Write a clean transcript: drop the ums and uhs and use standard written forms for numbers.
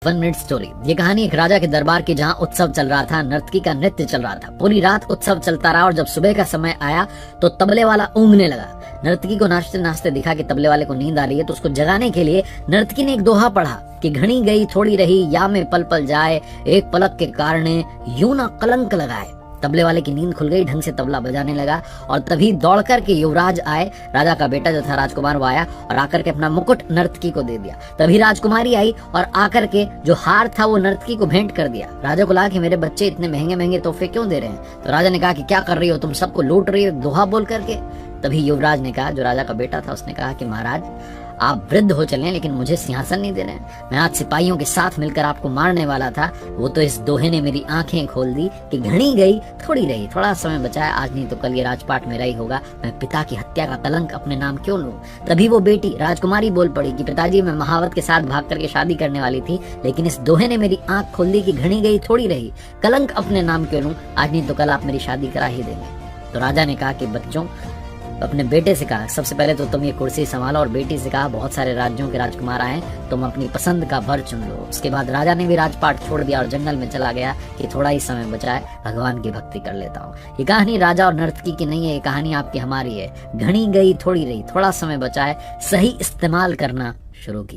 1 minute story. ये कहानी एक राजा के दरबार की, जहाँ उत्सव चल रहा था, नर्तकी का नृत्य चल रहा था। पूरी रात उत्सव चलता रहा और जब सुबह का समय आया तो तबले वाला ऊँघने लगा। नर्तकी को नाचते नाचते दिखा कि तबले वाले को नींद आ रही है, तो उसको जगाने के लिए नर्तकी ने एक दोहा पढ़ा कि घड़ी गई थोड़ी रही, या में पल पल जाए, एक पलक के कारणे यूं ना कलंक लगाए। तबले वाले की नींद खुल गई, ढंग से तबला बजाने लगा और तभी दौड़ कर के युवराज आए। राजा का बेटा जो था राजकुमार, वो आया और आकर के अपना मुकुट नर्तकी को दे दिया। तभी राजकुमारी आई और आकर के जो हार था वो नर्तकी को भेंट कर दिया। राजा को लगा कि मेरे बच्चे इतने महंगे महंगे तोहफे क्यों दे रहे हैं। तो राजा ने कहा कि क्या कर रही हो तुम, सबको लूट रही हो दोहा बोल करके। तभी युवराज ने कहा, जो राजा का बेटा था, उसने कहा कि महाराज आप वृद्ध हो चले लेकिन मुझे सिंहासन नहीं दे रहे हैं। मैं आज सिपाहियों के साथ मिलकर आपको मारने वाला था, वो तो इस दोहे ने मेरी आंखें खोल दी कि घड़ी गई थोड़ी रही, थोड़ा समय बचा है, आज नहीं तो कल ये राजपाट मेरा ही होगा। मैं पिता की हत्या का कलंक अपने नाम क्यों लूं। तभी वो बेटी राजकुमारी बोल पड़ी कि पिताजी, मैं महावत के साथ भाग करके शादी करने वाली थी, लेकिन इस दोहे ने मेरी आंख खोल दी कि घड़ी गई थोड़ी रही, कलंक अपने नाम क्यों लूं, आज नहीं तो कल आप मेरी शादी करा ही देंगे। तो राजा ने कहा कि बच्चों, अपने बेटे से कहा सबसे पहले तो तुम ये कुर्सी संभालो, और बेटी से कहा बहुत सारे राज्यों के राजकुमार आए, तुम अपनी पसंद का वर चुन लो। उसके बाद राजा ने भी राजपाट छोड़ दिया और जंगल में चला गया कि थोड़ा ही समय बचा है, भगवान की भक्ति कर लेता हूँ। ये कहानी राजा और नर्तकी की नहीं है, ये कहानी आपकी हमारी है। घड़ी गई थोड़ी रही, थोड़ा समय बचा है, सही इस्तेमाल करना शुरू की।